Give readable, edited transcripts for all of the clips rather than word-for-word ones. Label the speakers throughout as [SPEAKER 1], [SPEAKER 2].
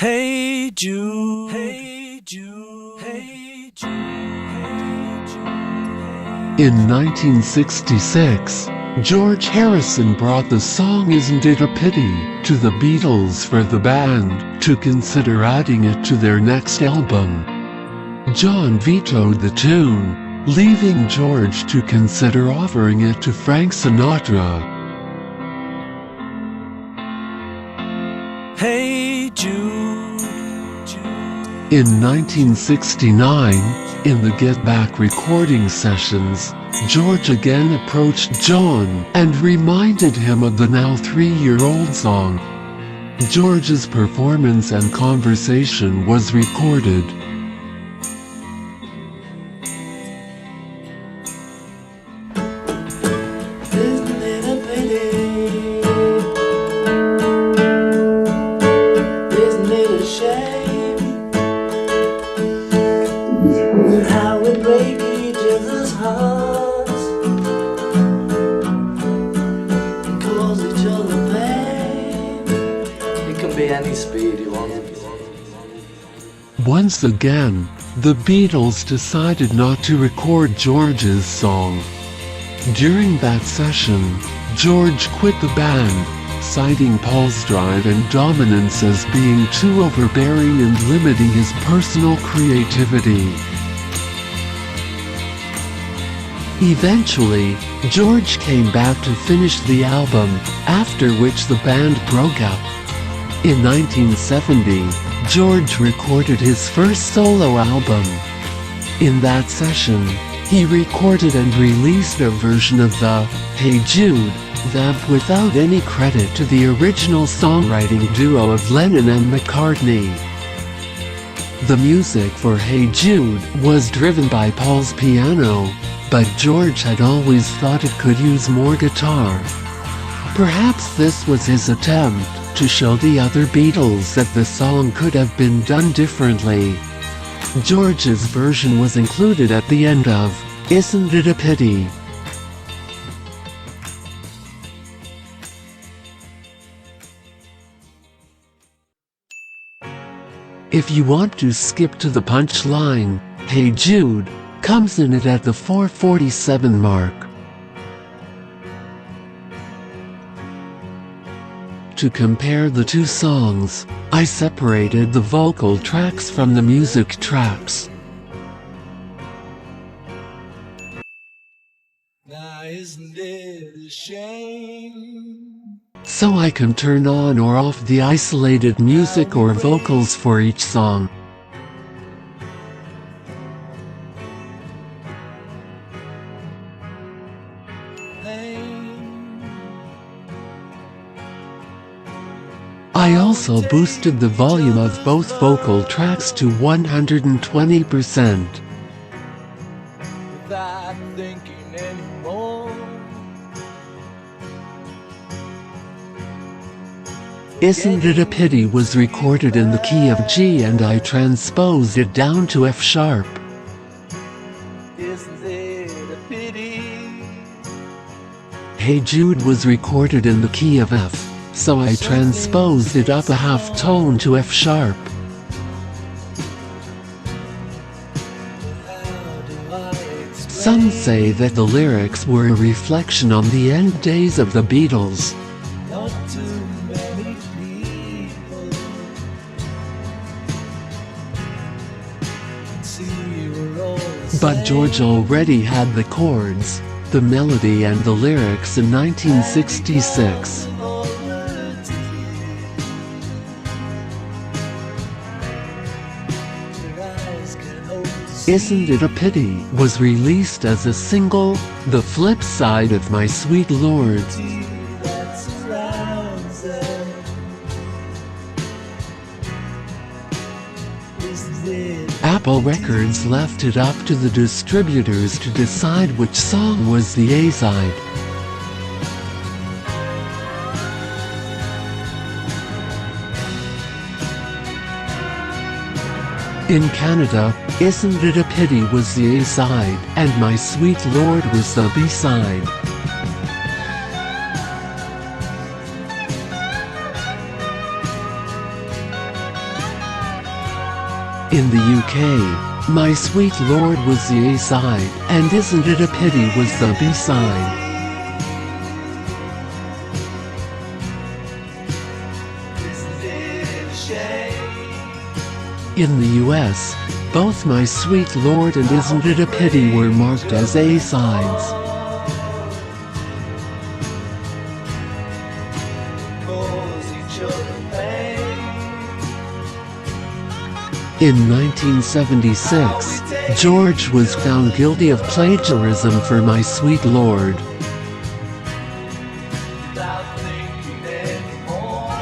[SPEAKER 1] Hey Jude, hey Jude, hey Jude, hey Jude.
[SPEAKER 2] In 1966, George Harrison brought the song Isn't It a Pity to the Beatles for the band to consider adding it to their next album. John vetoed the tune, leaving George to consider offering it to Frank Sinatra.
[SPEAKER 1] Hey Jude.
[SPEAKER 2] In 1969, in the Get Back recording sessions, George again approached John and reminded him of the now 3-year-old song. George's performance and conversation was recorded.
[SPEAKER 3] Isn't it a pity? Isn't it a shame? How we break each other's hearts and cause each other pain. It can be any speed you want.
[SPEAKER 2] Once again, the Beatles decided not to record George's song. During that session, George quit the band, citing Paul's drive and dominance as being too overbearing and limiting his personal creativity. Eventually, George came back to finish the album, after which the band broke up. In 1970, George recorded his first solo album. In that session, he recorded and released a version of the Hey Jude vamp without any credit to the original songwriting duo of Lennon and McCartney. The music for Hey Jude was driven by Paul's piano, but George had always thought it could use more guitar. Perhaps this was his attempt to show the other Beatles that the song could have been done differently. George's version was included at the end of Isn't It a Pity? If you want to skip to the punchline, Hey Jude comes in at the 4:47 mark. To compare the two songs, I separated the vocal tracks from the music tracks.
[SPEAKER 1] Now isn't it a shame?
[SPEAKER 2] So I can turn on or off the isolated music or vocals for each song. I also boosted the volume of both vocal tracks to 120%.
[SPEAKER 1] Without thinking anymore.
[SPEAKER 2] Isn't It a Pity was recorded in the key of G and I transposed it down to F sharp.
[SPEAKER 1] Isn't it a pity?
[SPEAKER 2] Hey Jude was recorded in the key of F, so I transposed it up a half tone to F sharp. Some say that the lyrics were a reflection on the end days of the Beatles.
[SPEAKER 1] Not too many people can see we're always
[SPEAKER 2] But George already had the chords, the melody and the lyrics in 1966. Isn't It a Pity was released as a single, the flip side of My Sweet Lord. Apple Records left it up to the distributors to decide which song was the A-side. In Canada, Isn't It a Pity was the A-side, and My Sweet Lord was the B-side. In the UK, My Sweet Lord was the A-side, and Isn't It a Pity was the B-side.
[SPEAKER 1] Isn't it a shame?
[SPEAKER 2] In the US, both My Sweet Lord and Isn't It a Pity were marked as A-sides.
[SPEAKER 1] Cause each other pain.
[SPEAKER 2] In 1976, George was found guilty of plagiarism for My Sweet Lord.
[SPEAKER 1] Without thinking anymore.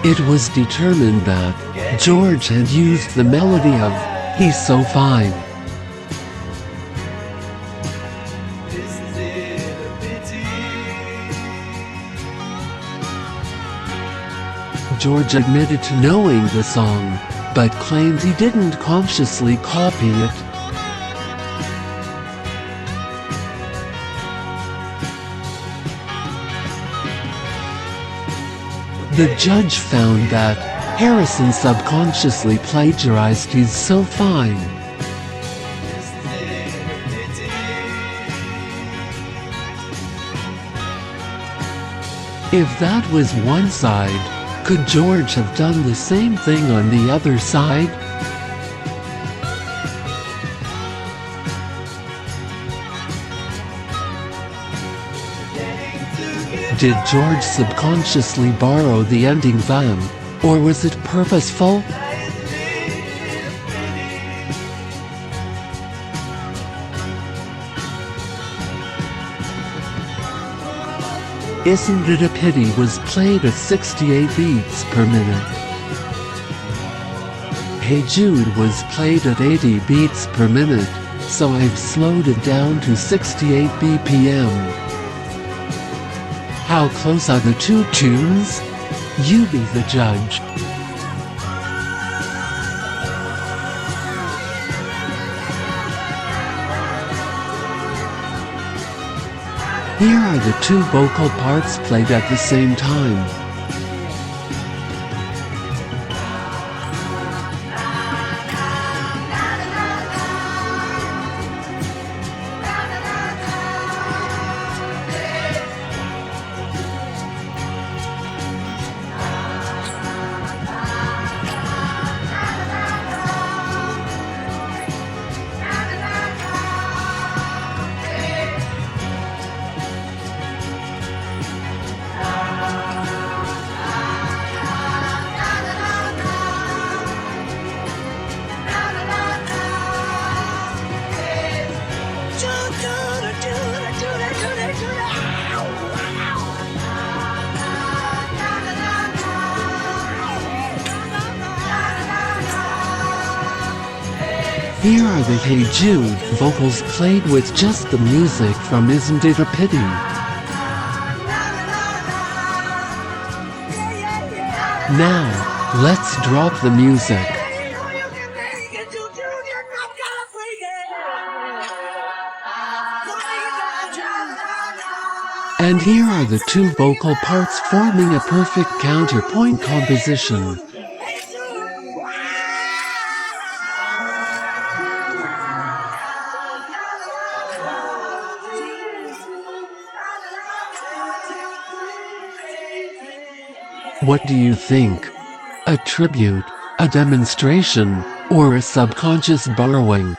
[SPEAKER 2] It was determined that George had used the melody of He's So Fine.
[SPEAKER 1] Isn't it a pity?
[SPEAKER 2] George admitted to knowing the song, but claimed he didn't consciously copy it. The judge found that Harrison subconsciously plagiarized He's So Fine.
[SPEAKER 1] Isn't it a pity?
[SPEAKER 2] If that was one side, could George have done the same thing on the other side? Did George subconsciously borrow the ending "vam", or was it purposeful? Isn't It a Pity was played at 68 beats per minute. Hey Jude was played at 80 beats per minute, so I've slowed it down to 68 BPM. How close are the two tunes? You be the judge. Here are the two vocal parts played at the same time. Here are the Hey Jude vocals played with just the music from Isn't It a Pity? Now, let's drop the music. And here are the two vocal parts forming a perfect counterpoint composition. What do you think? A tribute, a demonstration, or a subconscious borrowing?